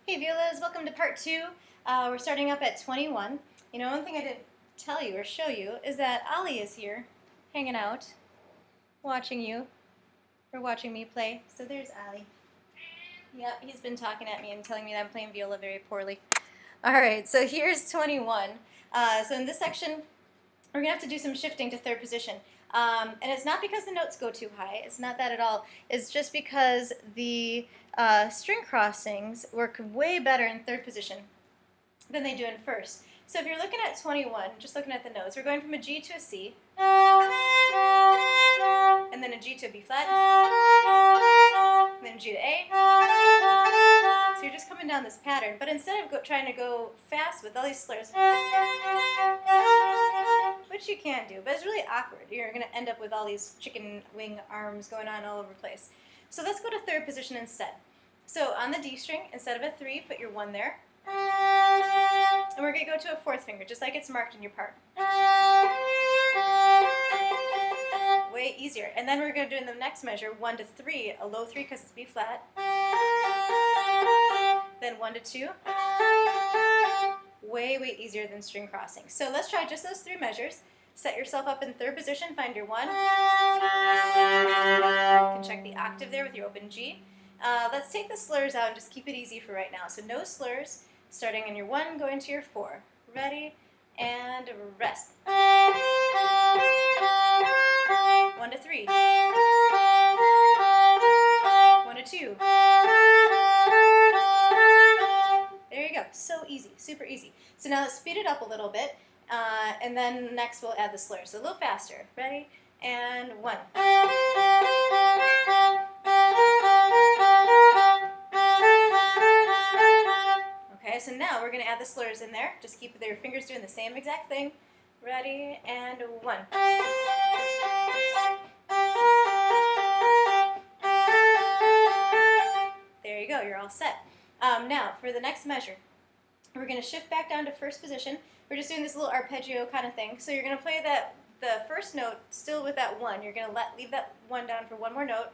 Hey Violas, welcome to part two. We're starting up at 21. You know, one thing I didn't tell you or show you is that Ali is here, hanging out, watching you, or watching me play. So there's Ali. Yep, he's been talking at me and telling me that I'm playing viola very poorly. Alright, so here's 21. So in this section, we're going to have to do some shifting to third position. And it's not because the notes go too high. It's not that at all. It's just because the string crossings work way better in third position than they do in first. So if you're looking at 21, just looking at the notes, we're going from a G to a C, and then a G to a B flat, and then a G to A. So you're just coming down this pattern. But instead of trying to go fast with all these slurs, which you can do, but it's really awkward. You're going to end up with all these chicken wing arms going on all over the place. So let's go to third position instead. So on the D string, instead of a 3, put your 1 there. And we're going to go to a 4th finger, just like it's marked in your part. Way easier. And then we're going to do in the next measure 1 to 3, a low 3 because it's B flat. Then 1 to 2. Way, way easier than string crossing. So let's try just those 3 measures. Set yourself up in third position, find your 1. You can check the octave there with your open G. Let's take the slurs out and just keep it easy for right now. So no slurs, starting in your 1, going to your 4. Ready, and rest. 1 to 3. 1 to 2. There you go. So easy. Super easy. So now let's speed it up a little bit. And then next we'll add the slurs. So a little faster. Ready? And 1. Okay, so now we're going to add the slurs in there. Just keep your fingers doing the same exact thing. Ready? And 1. There you go. You're all set. Now, for the next measure, we're going to shift back down to first position. We're just doing this little arpeggio kind of thing. So you're going to play the first note still with that 1. You're going to leave that 1 down for one more note.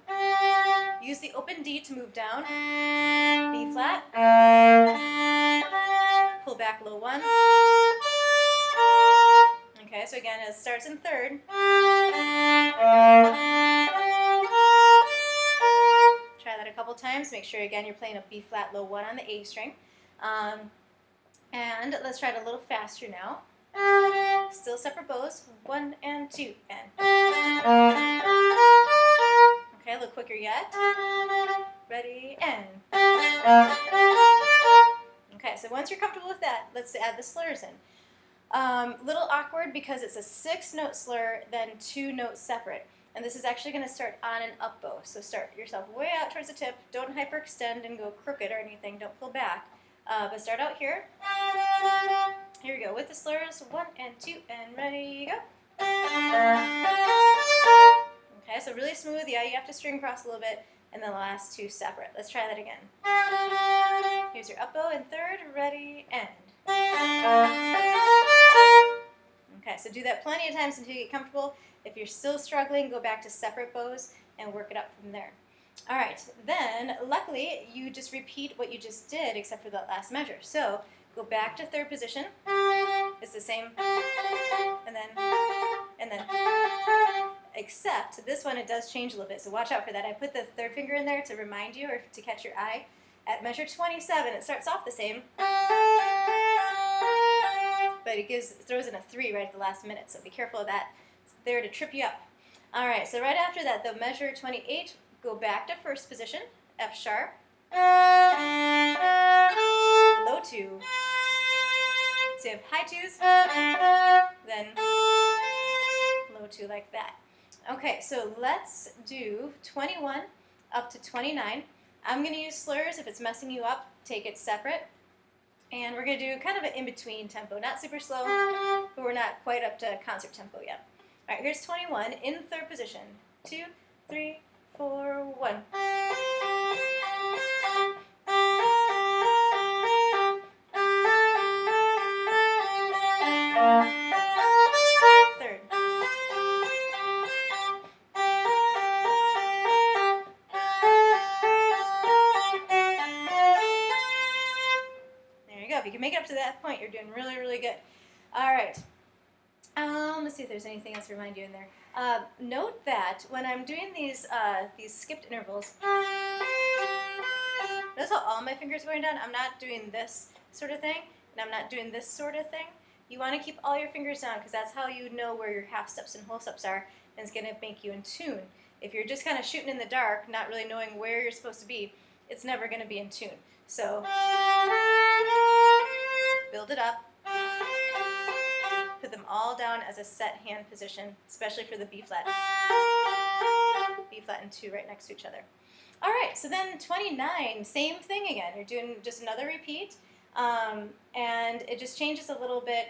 Use the open D to move down. B flat. Pull back low 1. Okay, so again, it starts in third. Try that a couple times. Make sure, again, you're playing a B flat low 1 on the A string. And let's try it a little faster now. Still separate bows. 1 and 2 and. Okay, a little quicker yet. Ready and. Okay, so once you're comfortable with that, let's add the slurs in. Little awkward because it's a 6-note slur, then 2 notes separate. And this is actually going to start on an up bow. So start yourself way out towards the tip. Don't hyperextend and go crooked or anything. Don't pull back. But start out here. Here we go with the slurs. 1 and 2 and ready, go. Okay, so really smooth. Yeah, you have to string cross a little bit. And then the last 2 separate. Let's try that again. Here's your up bow in third. Ready, and. Okay, so do that plenty of times until you get comfortable. If you're still struggling, go back to separate bows and work it up from there. All right, then luckily you just repeat what you just did except for that last measure. So go back to third position. It's the same, and then, except this one it does change a little bit. So watch out for that. I put the third finger in there to remind you or to catch your eye. At measure 27, it starts off the same, but it throws in a 3 right at the last minute. So be careful of that. It's there to trip you up. All right, so right after that, the measure 28. Go back to first position, F sharp, low 2. So you have high 2s, then low 2 like that. Okay, so let's do 21 up to 29. I'm going to use slurs. If it's messing you up, take it separate. And we're going to do kind of an in-between tempo, not super slow, but we're not quite up to concert tempo yet. All right, here's 21 in third position. 2, 3, 4, 1. Third. go. If you can make it up to that point, you're doing really, really good. All right. Let's see if there's anything else to remind you in there. Note that when I'm doing these skipped intervals, notice how all my fingers are going down? I'm not doing this sort of thing, and I'm not doing this sort of thing. You want to keep all your fingers down because that's how you know where your half steps and whole steps are, and it's going to make you in tune. If you're just kind of shooting in the dark, not really knowing where you're supposed to be, it's never going to be in tune. So build it up. Put them all down as a set hand position, especially for the B flat. B flat and 2 right next to each other. All right, so then 29, same thing again. You're doing just another repeat, and it just changes a little bit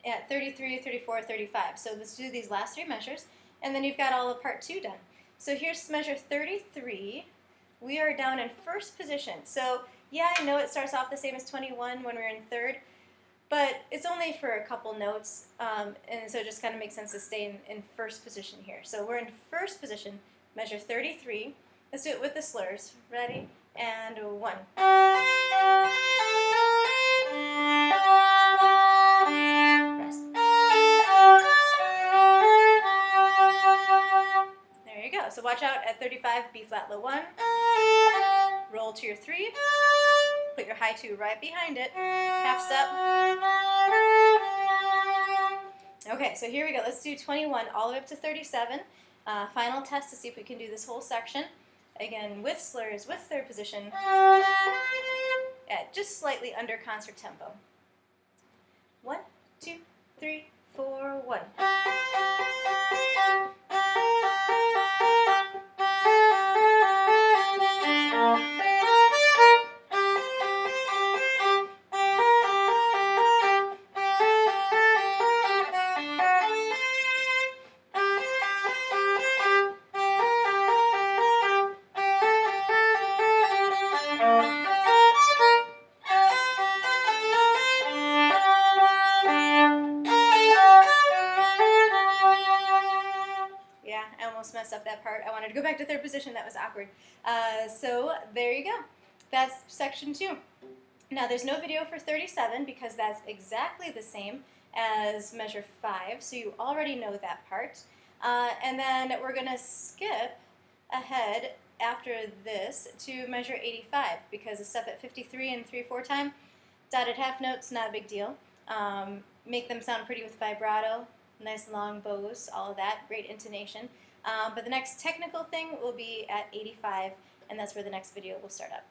at 33, 34, 35. So let's do these last 3 measures, and then you've got all of part 2 done. So here's measure 33. We are down in first position. So yeah, I know it starts off the same as 21 when we're in third, but it's only for a couple notes, and so it just kind of makes sense to stay in first position here. So we're in first position, measure 33. Let's do it with the slurs. Ready? And 1. Rest. There you go. So watch out at 35, B flat low 1. Roll to your 3. Put your high 2 right behind it. Half step. Okay, so here we go. Let's do 21 all the way up to 37. Final test to see if we can do this whole section. Again, with slurs, with third position, at just slightly under concert tempo. 1, 2, 3, 4, 1. Messed up that part. I wanted to go back to third position. That was awkward. So there you go. That's section 2. Now there's no video for 37 because that's exactly the same as measure 5, so you already know that part. And then we're going to skip ahead after this to measure 85 because a step at 53 and 3/4 time, dotted half notes, not a big deal. Make them sound pretty with vibrato, nice long bows, all of that, great intonation. But the next technical thing will be at 85, and that's where the next video will start up.